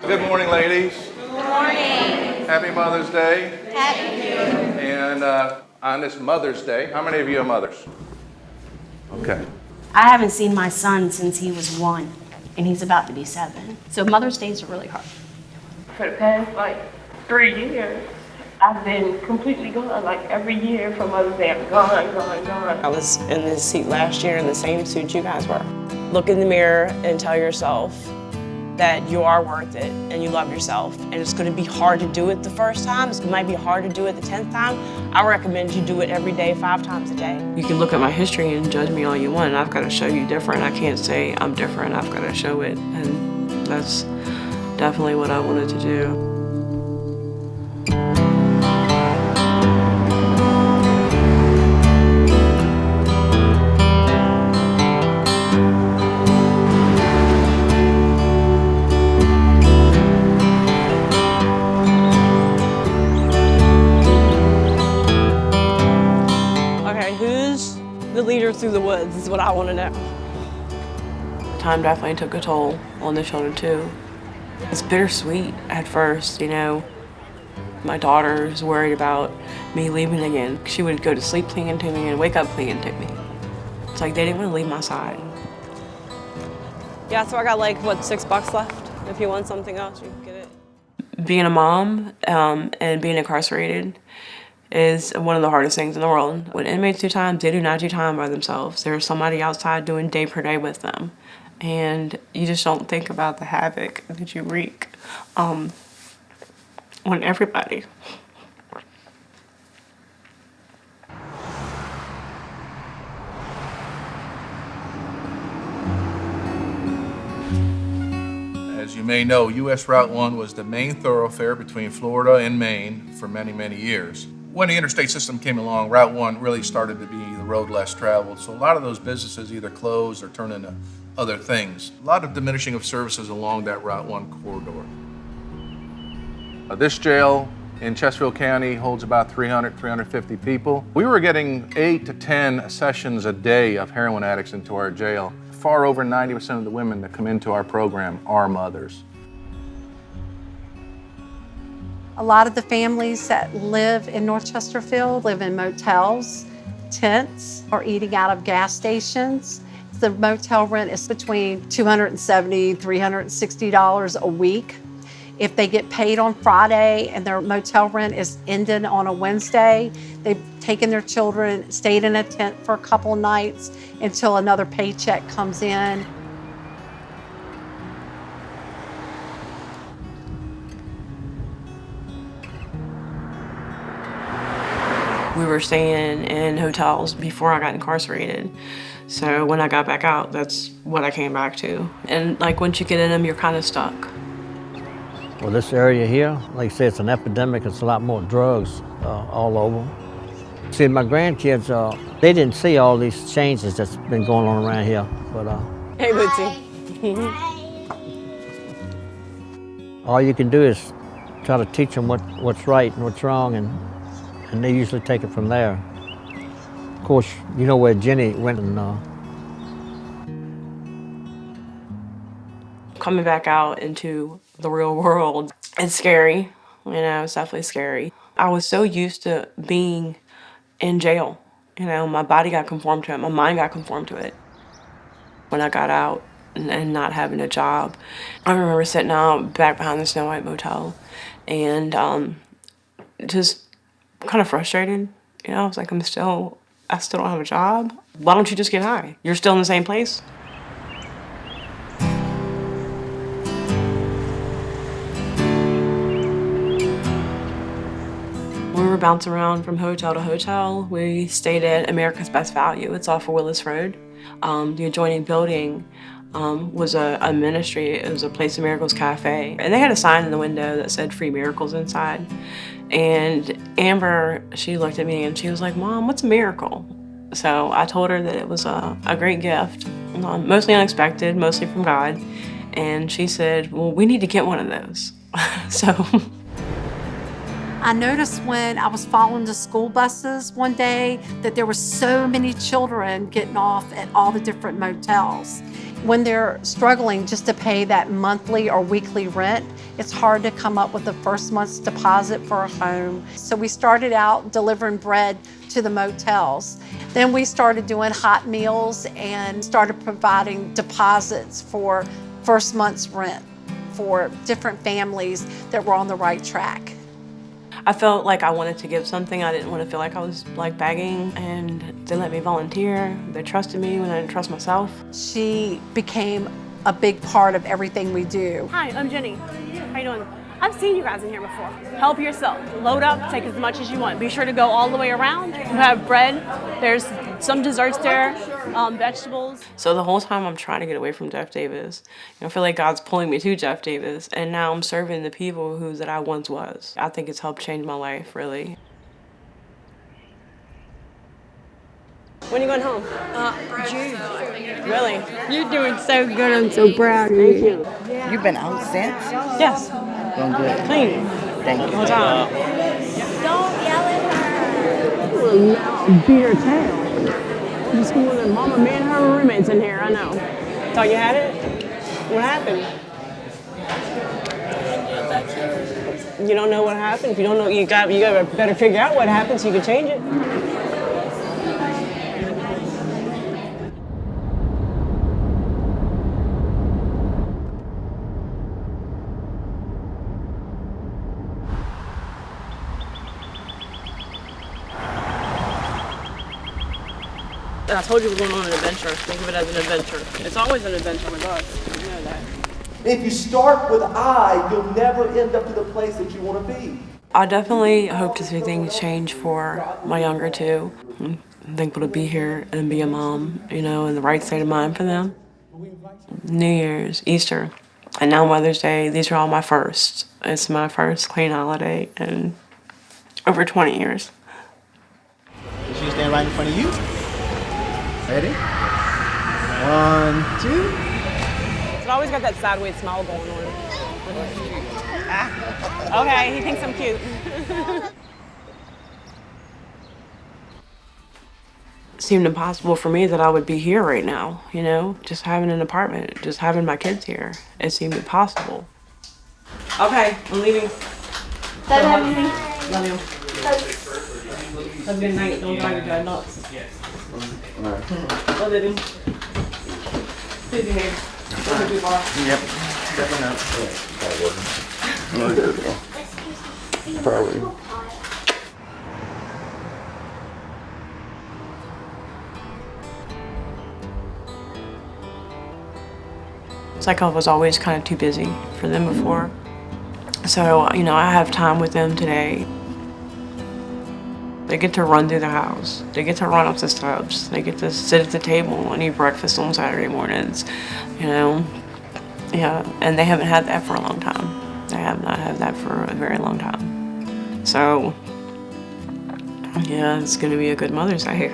Good morning, ladies. Good morning. Happy Mother's Day. Happy New Year. And on this Mother's Day, how many of you are mothers? Okay. I haven't seen my son since he was 1, and he's about to be 7. So Mother's Days are really hard. For the past 3 years, I've been completely gone. Every year for Mother's Day, I'm gone. I was in this seat last year in the same suit you guys were. Look in the mirror and tell yourself that you are worth it and you love yourself. And it's gonna be hard to do it the first time. It might be hard to do it the 10th time. I recommend you do it every day, 5 times a day. You can look at my history and judge me all you want. I've gotta show you different. I can't say I'm different. I've gotta show it. And that's definitely what I wanted to do. Who's the leader through the woods is what I want to know. Time definitely took a toll on the children too. It's bittersweet at first, you know. My daughter's worried about me leaving again. She would go to sleep clinging to me and wake up clinging to me. It's like they didn't want to leave my side. Yeah, so I got $6 left. If you want something else, you can get it. Being a mom and being incarcerated is one of the hardest things in the world. When inmates do time, they do not do time by themselves. There's somebody outside doing day per day with them. And you just don't think about the havoc that you wreak on everybody. As you may know, U.S. Route 1 was the main thoroughfare between Florida and Maine for many, many years. When the interstate system came along, Route 1 really started to be the road less traveled. So a lot of those businesses either closed or turned into other things. A lot of diminishing of services along that Route 1 corridor. This jail in Chesterfield County holds about 300, 350 people. We were getting 8 to 10 sessions a day of heroin addicts into our jail. Far over 90% of the women that come into our program are mothers. A lot of the families that live in North Chesterfield live in motels, tents, or eating out of gas stations. The motel rent is between $270, $360 a week. If they get paid on Friday and their motel rent is ended on a Wednesday, they've taken their children, stayed in a tent for a couple nights until another paycheck comes in. We were staying in hotels before I got incarcerated. So when I got back out, that's what I came back to. And once you get in them, you're kind of stuck. Well, this area here, like I say, it's an epidemic. It's a lot more drugs all over. See, my grandkids, they didn't see all these changes that's been going on around here. But Hey, Bootsy. all you can do is try to teach them what's right and what's wrong, and they usually take it from there. Of course, you know where Jenny went and Coming back out into the real world, it's scary. You know, it's definitely scary. I was so used to being in jail. You know, my body got conformed to it. My mind got conformed to it. When I got out and not having a job, I remember sitting out back behind the Snow White Motel and just kind of frustrated. You know, I was like, I still don't have a job. Why don't you just get high? You're still in the same place. We were bouncing around from hotel to hotel. We stayed at America's Best Value. It's off of Willis Road. The adjoining building was a ministry. It was a Place of Miracles cafe. And they had a sign in the window that said free miracles inside. And Amber, she looked at me and she was like, Mom, what's a miracle? So I told her that it was a great gift, mostly unexpected, mostly from God. And she said, well, we need to get one of those. So I noticed when I was following the school buses one day that there were so many children getting off at all the different motels. When they're struggling just to pay that monthly or weekly rent, It's hard to come up with the first month's deposit for a home. So we started out delivering bread to the motels. Then we started doing hot meals and started providing deposits for first month's rent for different families that were on the right track. I felt like I wanted to give something. I didn't want to feel like I was like begging, and they let me volunteer. They trusted me when I didn't trust myself. She became a big part of everything we do. Hi, I'm Jenny. How you doing? I've seen you guys in here before. Help yourself. Load up, take as much as you want. Be sure to go all the way around. You have bread. There's some desserts there, vegetables. So the whole time I'm trying to get away from Jeff Davis. I feel like God's pulling me to Jeff Davis, and now I'm serving the people that I once was. I think it's helped change my life, really. When are you going home? June. Really? You're doing so good. I'm so proud of you. Thank you. You've been out since? Yes. Doing good. Clean. Thank you. All the time. Don't yell at her. Well, now beat her tail. The school and Mama, me and her roommates in here. I know. Thought you had it? What happened? You don't know what happened. If you don't know, you got better figure out what happened so you can change it. I told you we're going on an adventure. Think of it as an adventure. It's always an adventure with us. You know that. If you start with I, you'll never end up to the place that you want to be. I definitely hope to see things change for my younger two. I'm thankful to be here and be a mom, in the right state of mind for them. New Year's, Easter, and now Mother's Day. These are all my firsts. It's my first clean holiday in over 20 years. She stand right in front of you. Ready? 1, 2. It's always got that sideways smile going on. Okay, he thinks I'm cute. It seemed impossible for me that I would be here right now, just having an apartment, just having my kids here. It seemed impossible. Okay, I'm leaving. Love you. Have a good night. Don't drive your dad nuts. Love you. Please behave. Don't be far. Yep. Definitely not. Probably. It's like I was always kind of too busy for them before. So, I have time with them today. They get to run through the house. They get to run up the steps. They get to sit at the table and eat breakfast on Saturday mornings, Yeah, and they haven't had that for a long time. They have not had that for a very long time. So, yeah, it's gonna be a good Mother's Day.